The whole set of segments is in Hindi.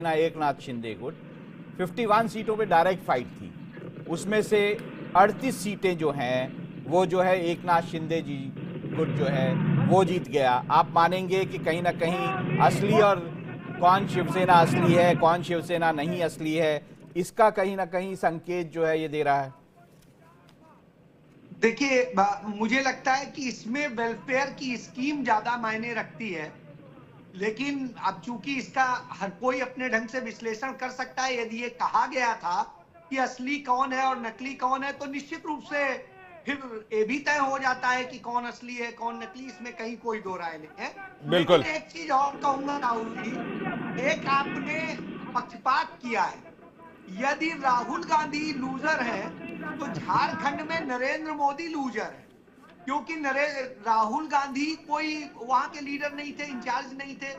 ना एकनाथ शिंदे गुट 51 सीटों पे डायरेक्ट फाइट थी। उसमें से 38 सीटें जो हैं वो जो है एकनाथ शिंदे जी गुट जो है वो जीत गया। आप मानेंगे कि कहीं ना कहीं असली और कौन शिवसेना असली है कौन शिवसेना नहीं असली है, इसका कहीं ना कहीं संकेत जो है ये दे रहा है। देखिए, मुझे लगता है कि इसमें वेलफेयर की स्कीम ज्यादा मायने रखती है, लेकिन अब चूंकि इसका हर कोई अपने ढंग से विश्लेषण कर सकता है। यदि ये कहा गया था कि असली कौन है और नकली कौन है, तो निश्चित रूप से फिर ये भी तय हो जाता है कि कौन असली है कौन नकली, इसमें कहीं कोई दो राय नहीं है। बिल्कुल। लेकिन एक चीज और कहूंगा राहुल जी, एक आपने पक्षपात किया है। यदि राहुल गांधी लूजर है तो झारखंड में नरेंद्र मोदी लूजर है, क्योंकि राहुल गांधी कोई वहां के लीडर नहीं थे, इंचार्ज नहीं थे।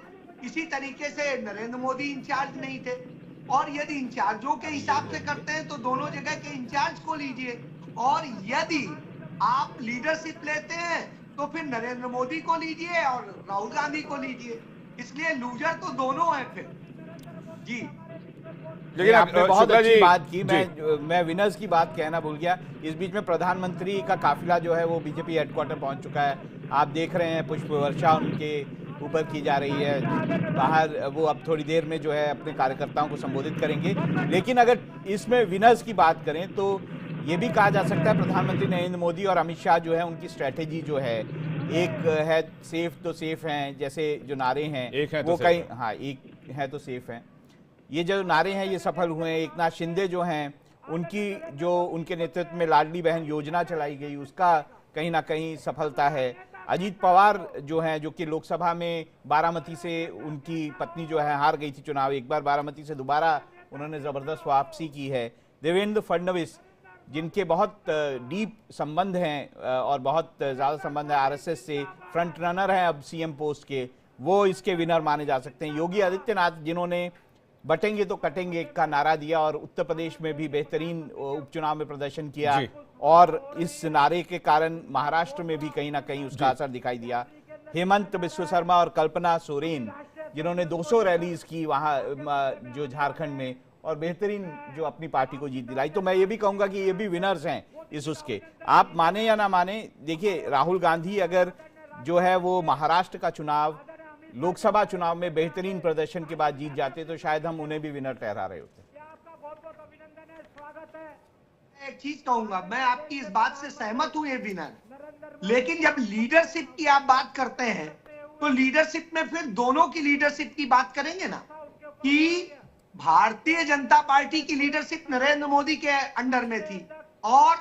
इसी तरीके से नरेंद्र मोदी इंचार्ज नहीं थे। और यदि इंचार्जों के हिसाब से करते हैं तो दोनों जगह के इंचार्ज को लीजिए, और यदि आप लीडरशिप लेते हैं तो फिर नरेंद्र मोदी को लीजिए और राहुल गांधी को लीजिए। इसलिए लूजर तो दोनों है फिर। जी, लेकिन आपने बहुत अच्छी बात की। मैं विनर्स की बात कहना भूल गया। इस बीच में प्रधानमंत्री का काफिला जो है वो बीजेपी हेडक्वार्टर पहुंच चुका है। आप देख रहे हैं पुष्प वर्षा उनके ऊपर की जा रही है बाहर। वो अब थोड़ी देर में जो है अपने कार्यकर्ताओं को संबोधित करेंगे। लेकिन अगर इसमें विनर्स की बात करें तो ये भी कहा जा सकता है प्रधानमंत्री नरेंद्र मोदी और अमित शाह जो है उनकी स्ट्रैटेजी जो है, एक है सेफ तो सेफ हैं जैसे जो नारे हैं वो कहीं, हाँ एक है तो सेफ हैं, ये जो नारे हैं ये सफल हुए हैं। एकनाथ शिंदे जो हैं उनकी जो उनके नेतृत्व में लाडली बहन योजना चलाई गई उसका कहीं ना कहीं सफलता है। अजीत पवार जो हैं जो कि लोकसभा में बारामती से उनकी पत्नी जो है हार गई थी चुनाव, एक बार बारामती से दोबारा उन्होंने ज़बरदस्त वापसी की है। देवेंद्र फडणवीस जिनके बहुत डीप संबंध हैं और बहुत ज़्यादा संबंध है आरएसएस से, फ्रंट रनर हैं अब सीएम पोस्ट के, वो इसके विनर माने जा सकते हैं। योगी आदित्यनाथ जिन्होंने बटेंगे तो कटेंगे का नारा दिया और उत्तर प्रदेश में भी बेहतरीन उपचुनाव में प्रदर्शन किया, और इस नारे के कारण महाराष्ट्र में भी कहीं ना कहीं उसका असर दिखाई दिया। हेमंत बिस्व शर्मा और कल्पना सोरेन जिन्होंने 200 रैलीज की वहां जो झारखंड में, और बेहतरीन जो अपनी पार्टी को जीत दिलाई। तो मैं ये भी कहूंगा कि ये भी विनर्स हैं इस उसके, आप माने या ना माने। देखिए राहुल गांधी अगर जो है वो महाराष्ट्र का चुनाव लोकसभा चुनाव में बेहतरीन प्रदर्शन के बाद जीत जाते तो शायद हम उन्हें भी विनर ठहरा रहे होते। एक चीज कहूंगा, मैं आपकी इस बात से सहमत हूं, ये विनर। लेकिन जब लीडरशिप की आप बात करते हैं तो लीडरशिप में फिर दोनों की लीडरशिप की बात करेंगे ना, कि भारतीय जनता पार्टी की लीडरशिप नरेंद्र मोदी के अंडर में थी और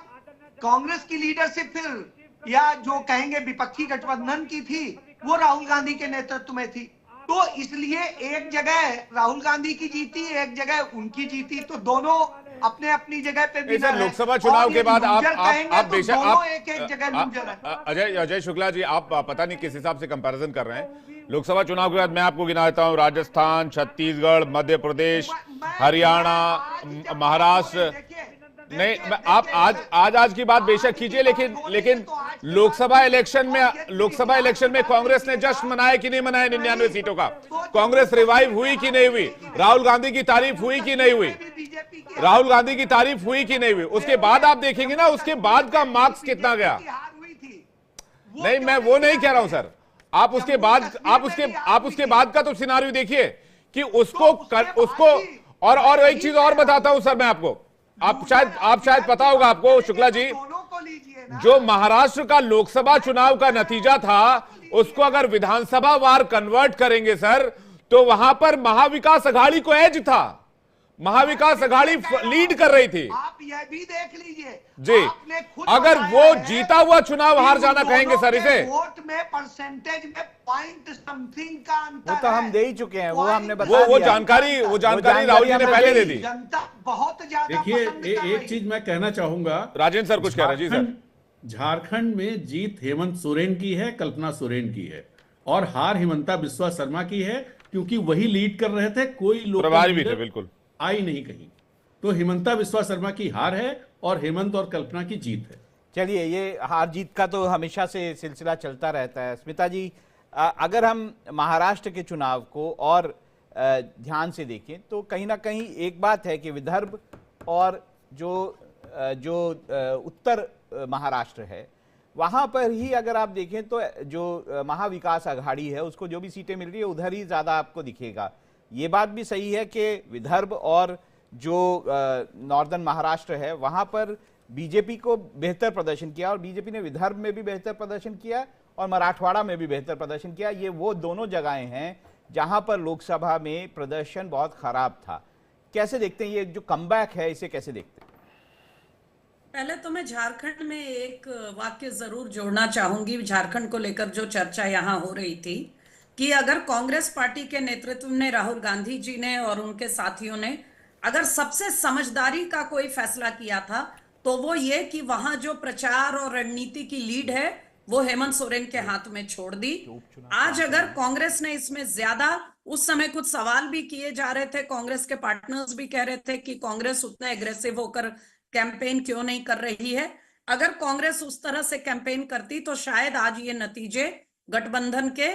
कांग्रेस की लीडरशिप फिर या जो कहेंगे विपक्षी गठबंधन की थी वो राहुल गांधी के नेतृत्व में थी। तो इसलिए एक जगह राहुल गांधी की जीती, एक जगह उनकी जीती, तो दोनों अपने अपनी जगह पे विनर हैं। लोकसभा चुनाव के बाद आप बेशक आप एक जगह लूजर है। अजय शुक्ला जी, आप पता नहीं किस हिसाब से कंपैरिजन कर रहे हैं। लोकसभा चुनाव के बाद मैं आपको गिना देता हूं, राजस्थान, छत्तीसगढ़, मध्य प्रदेश, हरियाणा, महाराष्ट्र। नहीं, आप आज की बात बेशक कीजिए, लेकिन लोकसभा इलेक्शन में कांग्रेस ने जश्न मनाया कि नहीं मनाया 99 सीटों का? कांग्रेस रिवाइव हुई कि नहीं हुई? राहुल गांधी की तारीफ हुई कि नहीं हुई? राहुल गांधी की तारीफ हुई कि नहीं हुई? उसके बाद आप देखेंगे ना, उसके बाद का मार्क्स कितना गया। नहीं, मैं वो नहीं कह रहा हूं सर। आप उसके बाद का तो सिनारियो देखिए कि उसको और एक चीज और बताता हूं सर मैं आपको, आप शायद पता होगा आपको शुक्ला जी, जो महाराष्ट्र का लोकसभा चुनाव का नतीजा था उसको अगर विधानसभा वार कन्वर्ट करेंगे सर, तो वहां पर महाविकास अघाड़ी को एज था, महाविकास अघाड़ी लीड कर रही थी। आप यह भी देख लीजिए जी, अगर वो जीता हुआ चुनाव हार जाना कहेंगे सर इसे, वोट में परसेंटेज में पॉइंट समथिंग का अंतर, वो तो हम दे ही चुके हैं, वो हमने बता वो जानकारी राहुल जी ने पहले दे दी। जनता बहुत ज्यादा। देखिए एक चीज मैं कहना चाहूंगा, राजेंद्र सर कुछ कह रहे हैं। जी सर, झारखंड में जीत हेमंत सोरेन की है, कल्पना सोरेन की है, और हार हिमंता बिस्वा शर्मा की है, क्योंकि वही लीड कर रहे थे, कोई प्रभारी भी थे, बिल्कुल आई नहीं कहीं। तो हिमंता बिस्वा शर्मा की हार है और हेमंत और कल्पना की जीत है। चलिए, ये हार जीत का तो हमेशा से सिलसिला चलता रहता है। स्मिता जी, अगर हम महाराष्ट्र के चुनाव को और ध्यान से देखें तो कहीं ना कहीं एक बात है कि विदर्भ और जो उत्तर महाराष्ट्र है वहां पर ही अगर आप देखें तो जो महाविकास आघाड़ी है उसको जो भी सीटें मिल रही है उधर ही ज्यादा आपको दिखेगा। ये बात भी सही है कि विदर्भ और जो नॉर्दर्न महाराष्ट्र है वहां पर बीजेपी को बेहतर प्रदर्शन किया और बीजेपी ने विदर्भ में भी बेहतर प्रदर्शन किया और मराठवाड़ा में भी बेहतर प्रदर्शन किया। ये वो दोनों जगहें हैं जहां पर लोकसभा में प्रदर्शन बहुत खराब था। कैसे देखते हैं ये जो कमबैक है, इसे कैसे देखते हैं? पहले तो मैं झारखंड में एक वाक्य जरूर जोड़ना चाहूंगी झारखंड को लेकर जो चर्चा यहाँ हो रही थी कि अगर कांग्रेस पार्टी के नेतृत्व में राहुल गांधी जी ने और उनके साथियों ने अगर सबसे समझदारी का कोई फैसला किया था तो वो ये कि वहां जो प्रचार और रणनीति की लीड है वो हेमंत सोरेन के हाथ में छोड़ दी। आज अगर कांग्रेस ने इसमें ज्यादा, उस समय कुछ सवाल भी किए जा रहे थे, कांग्रेस के पार्टनर्स भी कह रहे थे कि कांग्रेस उतना एग्रेसिव होकर कैंपेन क्यों नहीं कर रही है। अगर कांग्रेस उस तरह से कैंपेन करती तो शायद आज ये नतीजे गठबंधन के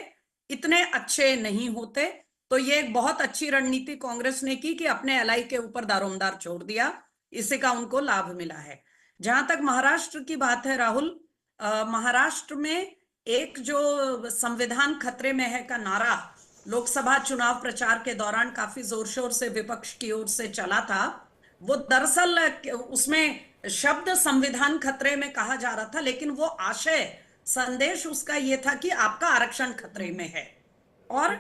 इतने अच्छे नहीं होते। तो ये एक बहुत अच्छी रणनीति कांग्रेस ने की कि अपने एलआई के ऊपर दारोमदार छोड़ दिया, इसी का उनको लाभ मिला है। जहां तक महाराष्ट्र की बात है राहुल, महाराष्ट्र में एक जो संविधान खतरे में है का नारा लोकसभा चुनाव प्रचार के दौरान काफी जोर शोर से विपक्ष की ओर से चला था, वो दरअसल उसमें शब्द संविधान खतरे में कहा जा रहा था लेकिन वो आशय संदेश उसका ये था कि आपका आरक्षण खतरे में है। और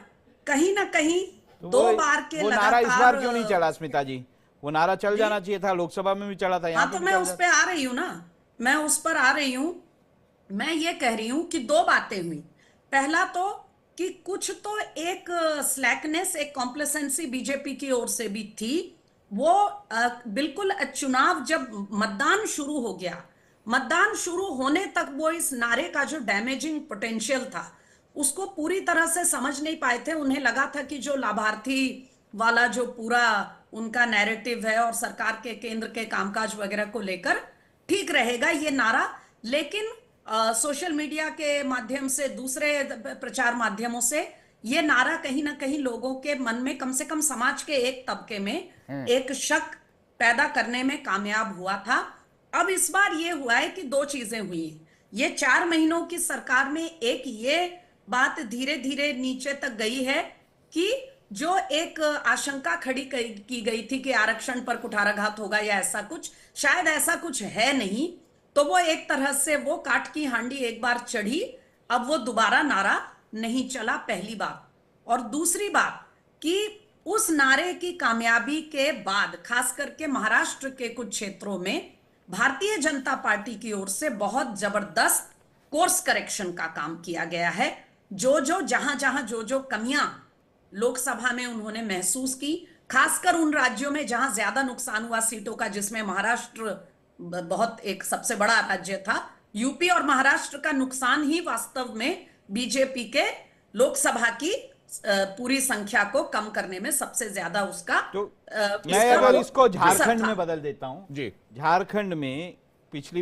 कहीं ना कहीं तो दो बार के वो नारा इस बार क्यों नहीं चला स्मिता जी? वो नारा चल जाना चाहिए था, लोकसभा में भी चला था, यहाँ हाँ तो मैं उस पर आ रही हूँ ना, मैं उस पर आ रही हूँ। मैं ये कह रही हूं कि दो बातें हुई। पहला तो कि कुछ तो एक स्लैकनेस, एक कॉम्प्लेसेंसी बीजेपी की ओर से भी थी। वो बिल्कुल चुनाव जब मतदान शुरू हो गया, मतदान शुरू होने तक वो इस नारे का जो डैमेजिंग पोटेंशियल था उसको पूरी तरह से समझ नहीं पाए थे। उन्हें लगा था कि जो लाभार्थी वाला जो पूरा उनका नैरेटिव है और सरकार के केंद्र के कामकाज वगैरह को लेकर ठीक रहेगा ये नारा, लेकिन सोशल मीडिया के माध्यम से, दूसरे प्रचार माध्यमों से ये नारा कहीं ना कहीं लोगों के मन में, कम से कम समाज के एक तबके में एक शक पैदा करने में कामयाब हुआ था। अब इस बार ये हुआ है कि दो चीजें हुई हैं। ये 4 महीनों की सरकार में एक ये बात धीरे धीरे नीचे तक गई है कि जो एक आशंका खड़ी की गई थी कि आरक्षण पर कुठाराघात होगा या ऐसा कुछ, शायद ऐसा कुछ है नहीं। तो वो एक तरह से वो काठ की हांडी एक बार चढ़ी, अब वो दोबारा नारा नहीं चला, पहली बात। और दूसरी बात कि उस नारे की कामयाबी के बाद खास करके महाराष्ट्र के कुछ क्षेत्रों में भारतीय जनता पार्टी की ओर से बहुत जबरदस्त कोर्स करेक्शन का काम किया गया है। जहां जो कमियां लोकसभा में उन्होंने महसूस की, खासकर उन राज्यों में जहां ज्यादा नुकसान हुआ सीटों का, जिसमें महाराष्ट्र बहुत एक सबसे बड़ा राज्य था। यूपी और महाराष्ट्र का नुकसान ही वास्तव में बीजेपी के लोकसभा की पूरी संख्या को कम करने में सबसे ज्यादा उसका तो मैं अगर इसको झारखंड में बदल देता हूं जी, झारखंड में पिछली